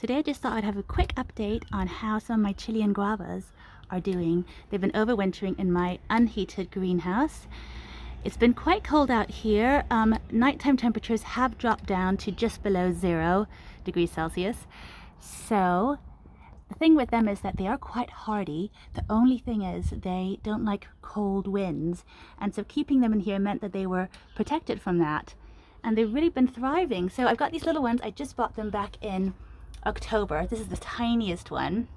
Today I just thought I'd have a quick update on how some of my Chilean guavas are doing. They've been overwintering in my unheated greenhouse. It's been quite cold out here. Nighttime temperatures have dropped down to just below 0 degrees Celsius. So the thing with them is that they are quite hardy. The only thing is they don't like cold winds. And so keeping them in here meant that they were protected from that. And they've really been thriving. So I've got these little ones. I just bought them back in October. This is the tiniest one.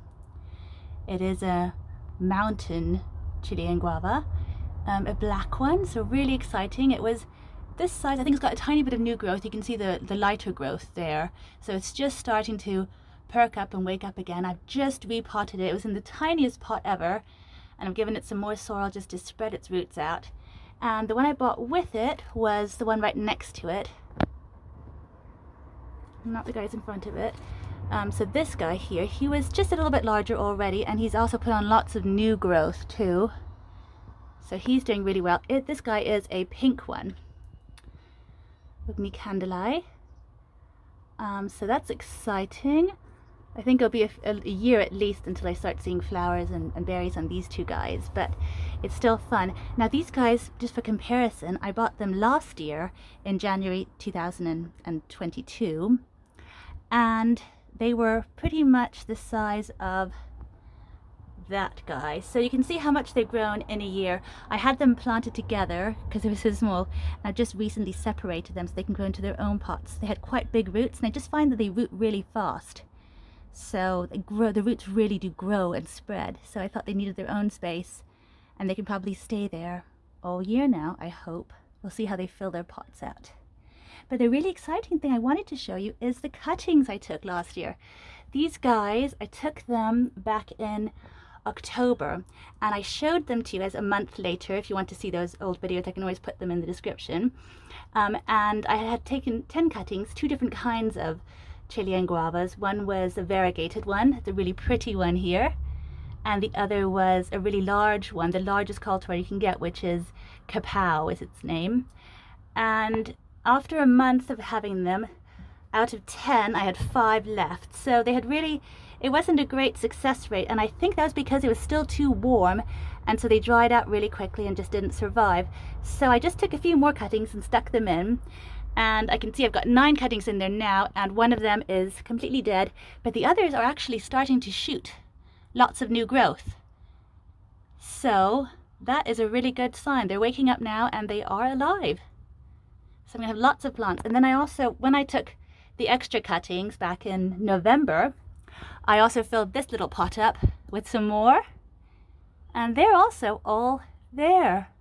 It is a mountain Chilean guava, a black one, so really exciting. It was this size. I think it's got a tiny bit of new growth. You can see the lighter growth there. So it's just starting to perk up and wake up again. I've just repotted it. It was in the tiniest pot ever, and I've given it some more soil just to spread its roots out. And the one I bought with it was the one right next to it, not the guys in front of it. So this guy here, he was just a little bit larger already, and he's also put on lots of new growth too. So he's doing really well. This guy is a pink one, Ugni Candeli. So that's exciting. I think it'll be a year at least until I start seeing flowers and berries on these two guys, but it's still fun. Now these guys, just for comparison, I bought them last year in January 2022, and they were pretty much the size of that guy. So you can see how much they've grown in a year. I had them planted together because they were so small. I've just recently separated them so they can grow into their own pots. They had quite big roots, and I just find that they root really fast. So they grow, the roots really do grow and spread. So I thought they needed their own space, and they can probably stay there all year now, I hope. We'll see how they fill their pots out. But the really exciting thing I wanted to show you is the cuttings I took last year. These guys, I took them back in October, and I showed them to you as a month later. If you want to see those old videos, I can always put them in the description. And I had taken 10 cuttings, 2 different kinds of Chilean guavas. One was a variegated one, it's a really pretty one here, and the other was a really large one, the largest cultivar you can get, which is Capao is its name. And after a month of having them, out of 10, I had 5 left. So they had really, it wasn't a great success rate, and I think that was because it was still too warm, and so they dried out really quickly and just didn't survive. So I just took a few more cuttings and stuck them in, and I can see I've got 9 cuttings in there now, and one of them is completely dead, but the others are actually starting to shoot lots of new growth. So that is a really good sign. They're waking up now and they are alive. So I'm gonna have lots of plants. And then I also, when I took the extra cuttings back in November, I also filled this little pot up with some more, and they're also all there.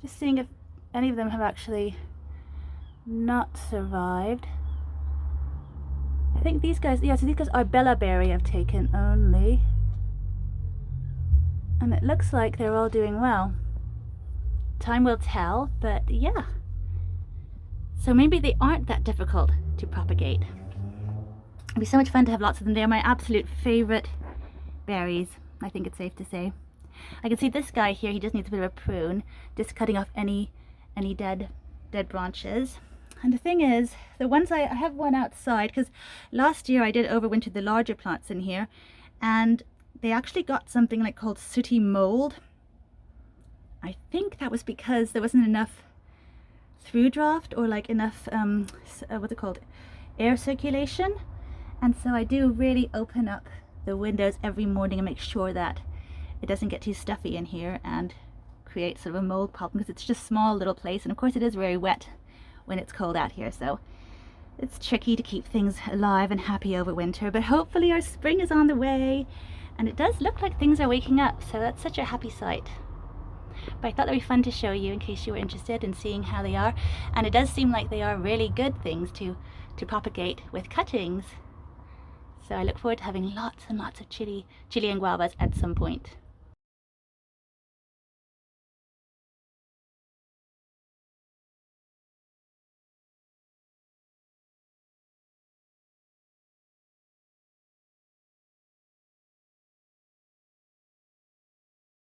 Just seeing if any of them have actually not survived. I think these guys, yeah, so these guys are Bella Berry I've taken only, and it looks like they're all doing well. Time will tell, but yeah. So maybe they aren't that difficult to propagate. It'd be so much fun to have lots of them. They're my absolute favorite berries, I think it's safe to say. I can see this guy here, he just needs a bit of a prune, just cutting off any dead branches. And the thing is, the ones I have one outside, because last year I did overwinter the larger plants in here, and they actually got something like called sooty mold. I think that was because there wasn't enough through draft, or like enough what's it called, air circulation. And so I do really open up the windows every morning and make sure that it doesn't get too stuffy in here and create sort of a mold problem, because it's just a small little place, and of course it is very wet when it's cold out here, so it's tricky to keep things alive and happy over winter. But hopefully our spring is on the way, and it does look like things are waking up, so that's such a happy sight. But I thought that'd be fun to show you in case you were interested in seeing how they are, and it does seem like they are really good things to propagate with cuttings. So I look forward to having lots and lots of Chilean guavas at some point.